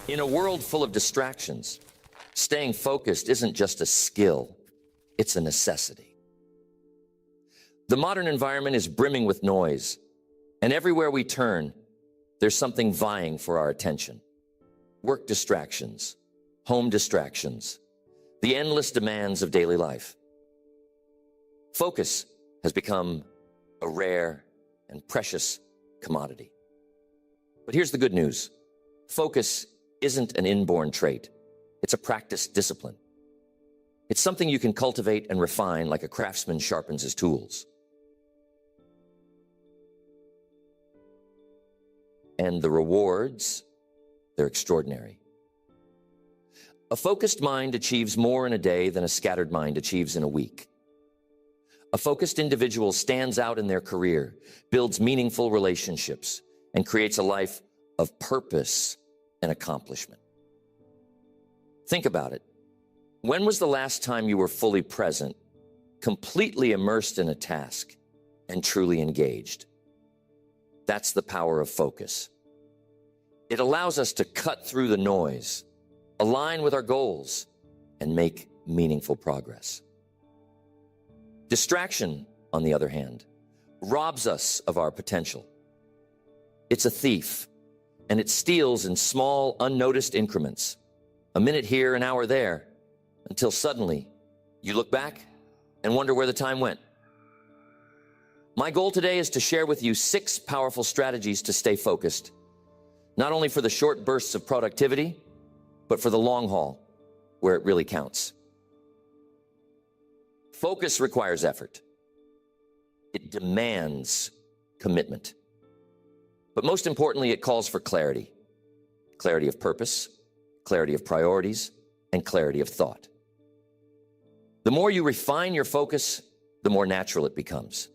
In a world full of distractions, staying focused isn't just a skill, it's a necessity. The modern environment is brimming with noise, and everywhere we turn, there's something vying for our attention. Work distractions, home distractions, the endless demands of daily life. Focus has become a rare and precious commodity. But here's the good news. Focus isn't an inborn trait. It's a practiced discipline. It's something you can cultivate and refine like a craftsman sharpens his tools. And the rewards, they're extraordinary. A focused mind achieves more in a day than a scattered mind achieves in a week. A focused individual stands out in their career, builds meaningful relationships, and creates a life of purpose and accomplishment. Think about it. When was the last time you were fully present, completely immersed in a task, and truly engaged? That's the power of focus. It allows us to cut through the noise, align with our goals, and make meaningful progress. Distraction, on the other hand, robs us of our potential. It's a thief, and it steals in small, unnoticed increments, a minute here, an hour there, until suddenly you look back and wonder where the time went. My goal today is to share with you 6 powerful strategies to stay focused, not only for the short bursts of productivity, but for the long haul, where it really counts. Focus requires effort. It demands commitment. But most importantly, it calls for clarity. Clarity of purpose, clarity of priorities, and clarity of thought. The more you refine your focus, the more natural it becomes.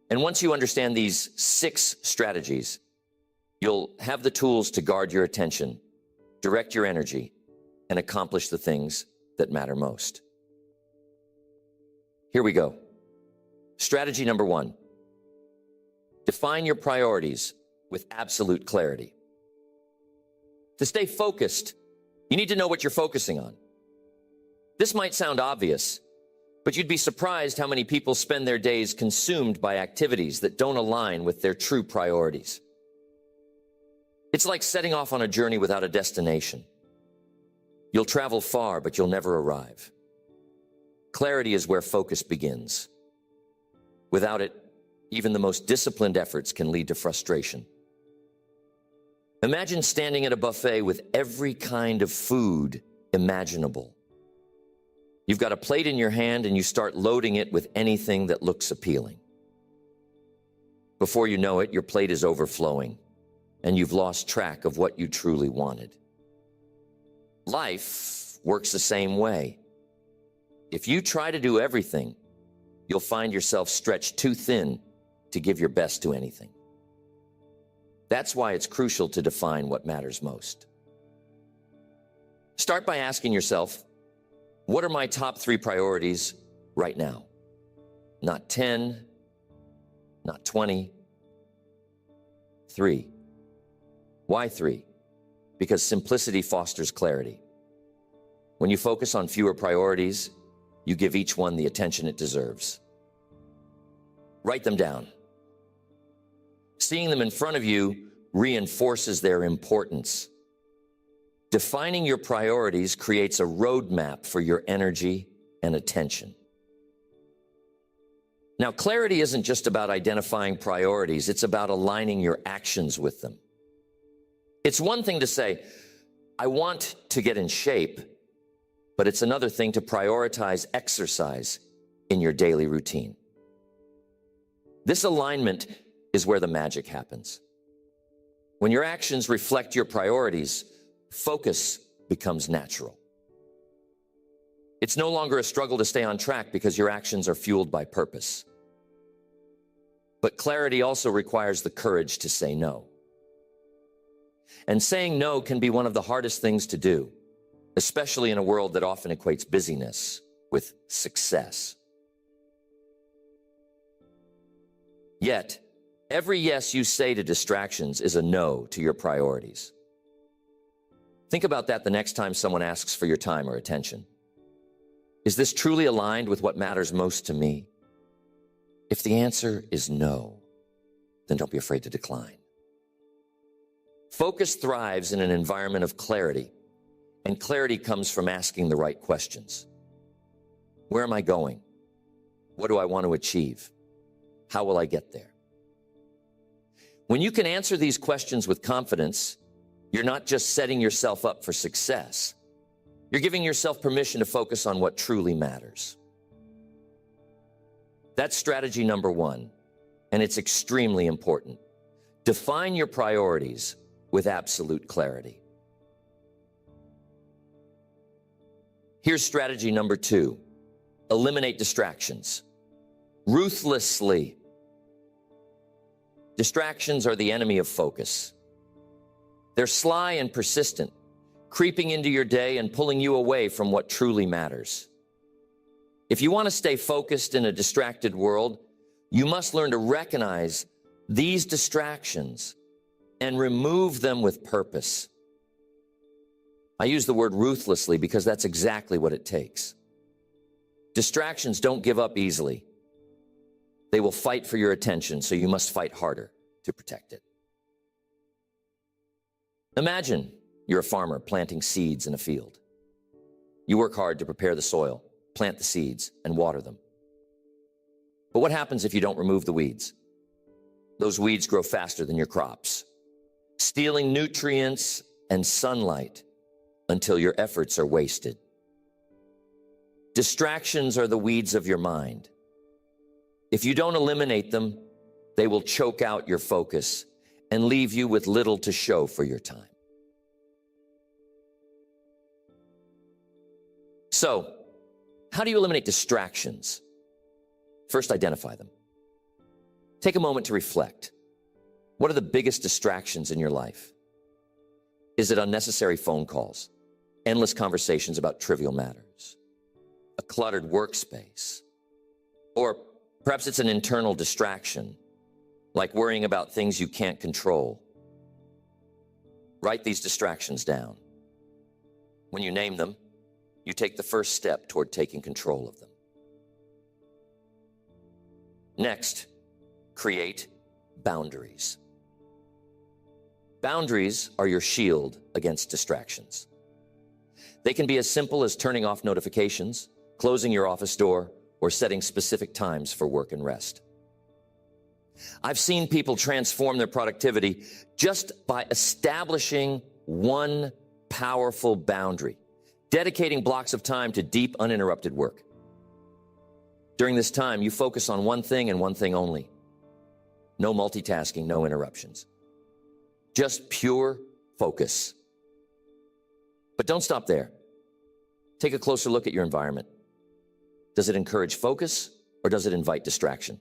And once you understand these 6 strategies, you'll have the tools to guard your attention, direct your energy, and accomplish the things that matter most. Here we go. Strategy number 1. Define your priorities with absolute clarity. To stay focused, you need to know what you're focusing on. This might sound obvious, but you'd be surprised how many people spend their days consumed by activities that don't align with their true priorities. It's like setting off on a journey without a destination. You'll travel far, but you'll never arrive. Clarity is where focus begins. Without it, even the most disciplined efforts can lead to frustration. Imagine standing at a buffet with every kind of food imaginable. You've got a plate in your hand and you start loading it with anything that looks appealing. Before you know it, your plate is overflowing and you've lost track of what you truly wanted. Life works the same way. If you try to do everything, you'll find yourself stretched too thin to give your best to anything. That's why it's crucial to define what matters most. Start by asking yourself, what are my top 3 priorities right now? Not 10, not 20, 3. Why 3? Because simplicity fosters clarity. When you focus on fewer priorities, you give each one the attention it deserves. Write them down. Seeing them in front of you reinforces their importance. Defining your priorities creates a roadmap for your energy and attention. Now, clarity isn't just about identifying priorities, it's about aligning your actions with them. It's one thing to say, I want to get in shape, but it's another thing to prioritize exercise in your daily routine. This alignment is where the magic happens. When your actions reflect your priorities, focus becomes natural. It's no longer a struggle to stay on track because your actions are fueled by purpose. But clarity also requires the courage to say no. And saying no can be one of the hardest things to do, especially in a world that often equates busyness with success. Yet, every yes you say to distractions is a no to your priorities. Think about that the next time someone asks for your time or attention. Is this truly aligned with what matters most to me? If the answer is no, then don't be afraid to decline. Focus thrives in an environment of clarity, and clarity comes from asking the right questions. Where am I going? What do I want to achieve? How will I get there? When you can answer these questions with confidence, you're not just setting yourself up for success. You're giving yourself permission to focus on what truly matters. That's strategy number one, and it's extremely important. Define your priorities with absolute clarity. Here's strategy number two. Eliminate distractions. Ruthlessly. Distractions are the enemy of focus. They're sly and persistent, creeping into your day and pulling you away from what truly matters. If you want to stay focused in a distracted world, you must learn to recognize these distractions and remove them with purpose. I use the word ruthlessly because that's exactly what it takes. Distractions don't give up easily. They will fight for your attention, so you must fight harder to protect it. Imagine you're a farmer planting seeds in a field. You work hard to prepare the soil, plant the seeds, and water them. But what happens if you don't remove the weeds? Those weeds grow faster than your crops, stealing nutrients and sunlight until your efforts are wasted. Distractions are the weeds of your mind. If you don't eliminate them, they will choke out your focus and leave you with little to show for your time. So, how do you eliminate distractions? First, identify them. Take a moment to reflect. What are the biggest distractions in your life? Is it unnecessary phone calls, endless conversations about trivial matters, a cluttered workspace, or perhaps it's an internal distraction, like worrying about things you can't control? Write these distractions down. When you name them, you take the first step toward taking control of them. Next, create boundaries. Boundaries are your shield against distractions. They can be as simple as turning off notifications, closing your office door, or setting specific times for work and rest. I've seen people transform their productivity just by establishing one powerful boundary, dedicating blocks of time to deep, uninterrupted work. During this time, you focus on one thing and one thing only. No multitasking, no interruptions. Just pure focus. But don't stop there. Take a closer look at your environment. Does it encourage focus or does it invite distraction?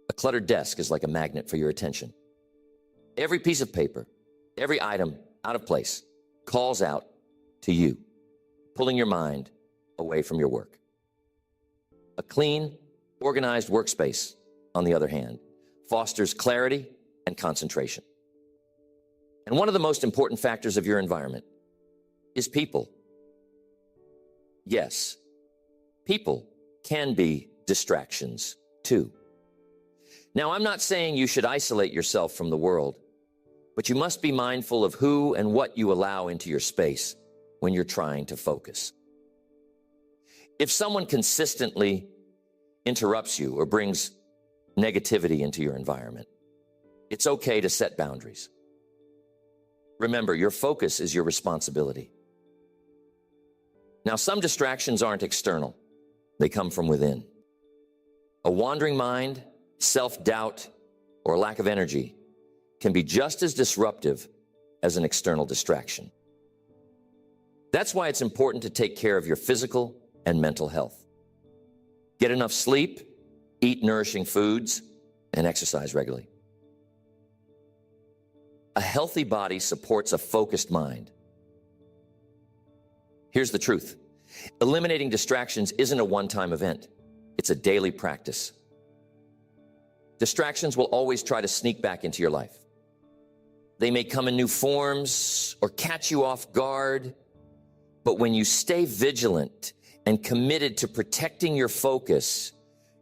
A cluttered desk is like a magnet for your attention. Every piece of paper, every item out of place calls out to you, pulling your mind away from your work. A clean, organized workspace, on the other hand, fosters clarity and concentration. And one of the most important factors of your environment is people. Yes, people can be distractions too. Now, I'm not saying you should isolate yourself from the world, but you must be mindful of who and what you allow into your space when you're trying to focus. If someone consistently interrupts you or brings negativity into your environment, it's okay to set boundaries. Remember, your focus is your responsibility. Now, some distractions aren't external. They come from within. A wandering mind, self-doubt, or lack of energy can be just as disruptive as an external distraction. That's why it's important to take care of your physical and mental health. Get enough sleep, eat nourishing foods, and exercise regularly. A healthy body supports a focused mind. Here's the truth. Eliminating distractions isn't a one-time event. It's a daily practice. Distractions will always try to sneak back into your life. They may come in new forms or catch you off guard. But when you stay vigilant and committed to protecting your focus,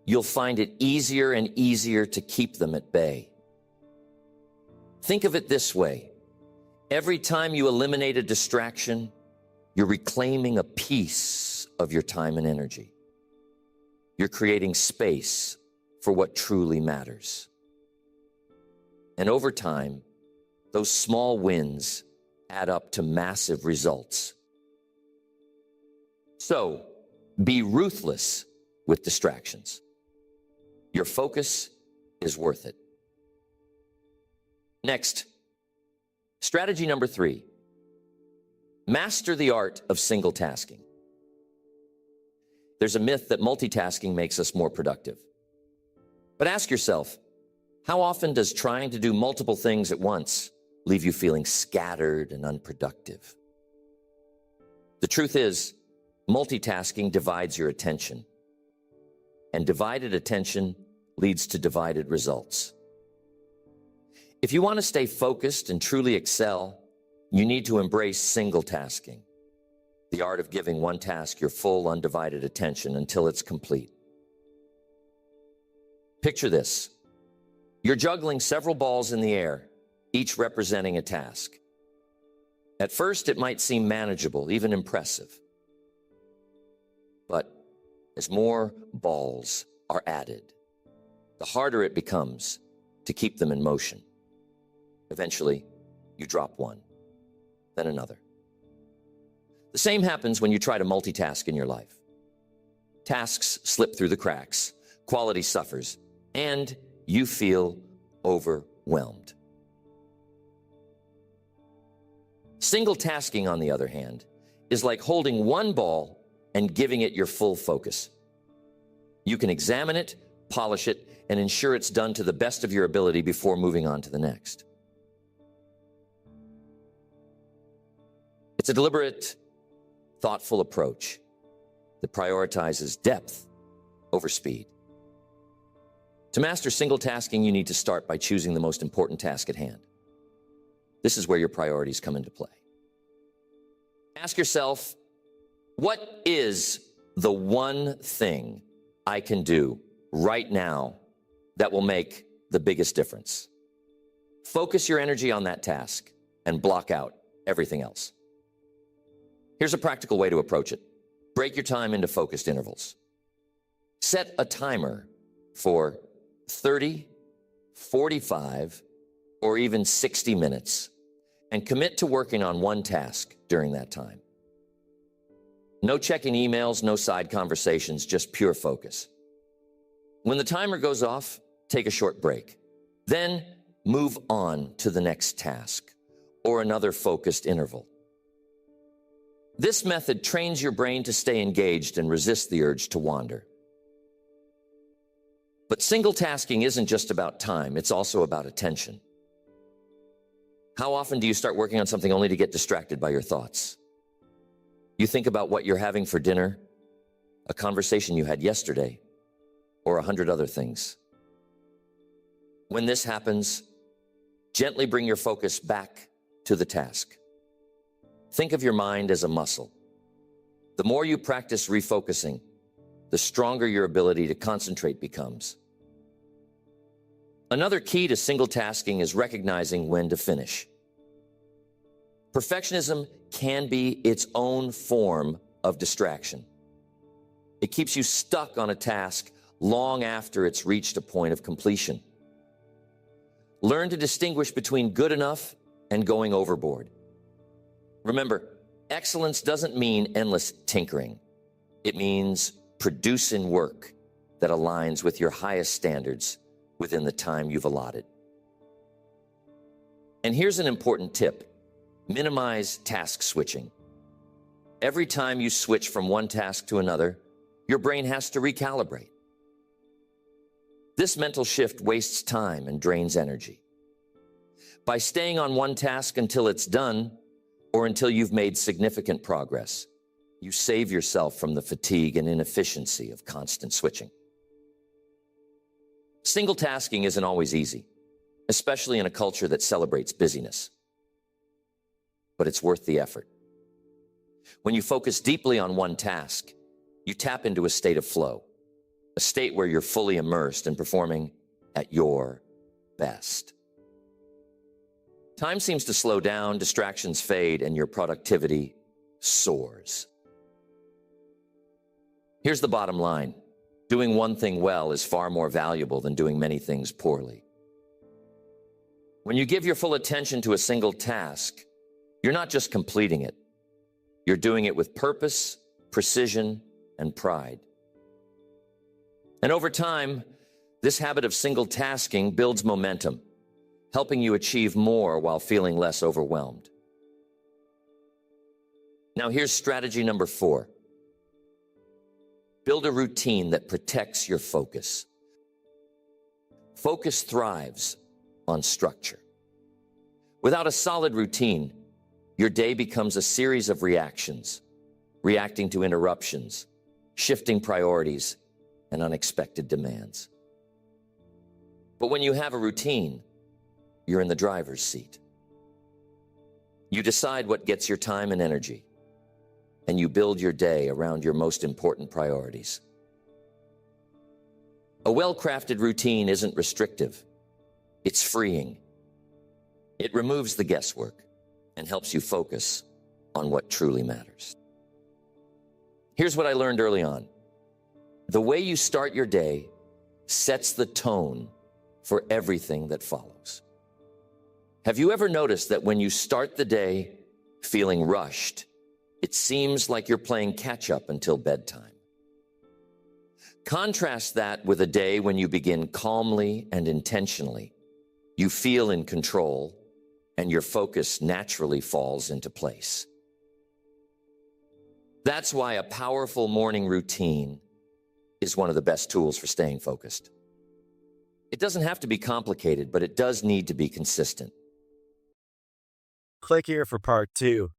you'll find it easier and easier to keep them at bay. Think of it this way. Every time you eliminate a distraction, you're reclaiming a piece of your time and energy. You're creating space for what truly matters. And over time, those small wins add up to massive results. So, be ruthless with distractions. Your focus is worth it. Next, strategy number 3. Master the art of single tasking. There's a myth that multitasking makes us more productive. But ask yourself, how often does trying to do multiple things at once leave you feeling scattered and unproductive? The truth is, multitasking divides your attention, and divided attention leads to divided results. If you want to stay focused and truly excel, you need to embrace single tasking, the art of giving one task your full undivided attention until it's complete. Picture this. You're juggling several balls in the air, each representing a task. At first, it might seem manageable, even impressive. But as more balls are added, the harder it becomes to keep them in motion. Eventually, you drop one, then another. The same happens when you try to multitask in your life. Tasks slip through the cracks, quality suffers, and you feel overwhelmed. Single tasking, on the other hand, is like holding one ball and giving it your full focus. You can examine it, polish it, and ensure it's done to the best of your ability before moving on to the next. It's a deliberate, thoughtful approach that prioritizes depth over speed. To master single tasking, you need to start by choosing the most important task at hand. This is where your priorities come into play. Ask yourself, what is the one thing I can do right now that will make the biggest difference? Focus your energy on that task and block out everything else. Here's a practical way to approach it. Break your time into focused intervals. Set a timer for 30, 45, or even 60 minutes, and commit to working on one task during that time. No checking emails, no side conversations, just pure focus. When the timer goes off, take a short break. Then move on to the next task or another focused interval. This method trains your brain to stay engaged and resist the urge to wander. But single tasking isn't just about time, it's also about attention. How often do you start working on something only to get distracted by your thoughts? You think about what you're having for dinner, a conversation you had yesterday, or 100 other things. When this happens, gently bring your focus back to the task. Think of your mind as a muscle. The more you practice refocusing, the stronger your ability to concentrate becomes. Another key to single tasking is recognizing when to finish. Perfectionism can be its own form of distraction. It keeps you stuck on a task long after it's reached a point of completion. Learn to distinguish between good enough and going overboard. Remember, excellence doesn't mean endless tinkering. It means producing work that aligns with your highest standards within the time you've allotted. And here's an important tip. Minimize task switching. Every time you switch from one task to another, your brain has to recalibrate. This mental shift wastes time and drains energy. By staying on one task until it's done, or until you've made significant progress, you save yourself from the fatigue and inefficiency of constant switching. Single tasking isn't always easy. especially in a culture that celebrates busyness. But it's worth the effort. When you focus deeply on one task, you tap into a state of flow, a state where you're fully immersed and performing at your best. Time seems to slow down, distractions fade, and your productivity soars. Here's the bottom line. Doing one thing well is far more valuable than doing many things poorly. When you give your full attention to a single task, you're not just completing it. You're doing it with purpose, precision, and pride. And over time, this habit of single tasking builds momentum, helping you achieve more while feeling less overwhelmed. Now here's strategy number 4. Build a routine that protects your focus. Focus thrives on structure. Without a solid routine, your day becomes a series of reactions, reacting to interruptions, shifting priorities, and unexpected demands. But when you have a routine, you're in the driver's seat. You decide what gets your time and energy, and you build your day around your most important priorities. A well-crafted routine isn't restrictive. It's freeing. It removes the guesswork and helps you focus on what truly matters. Here's what I learned early on. The way you start your day sets the tone for everything that follows. Have you ever noticed that when you start the day feeling rushed, it seems like you're playing catch-up until bedtime? Contrast that with a day when you begin calmly and intentionally. You feel in control, and your focus naturally falls into place. That's why a powerful morning routine is one of the best tools for staying focused. It doesn't have to be complicated, but it does need to be consistent. Click here for part 2.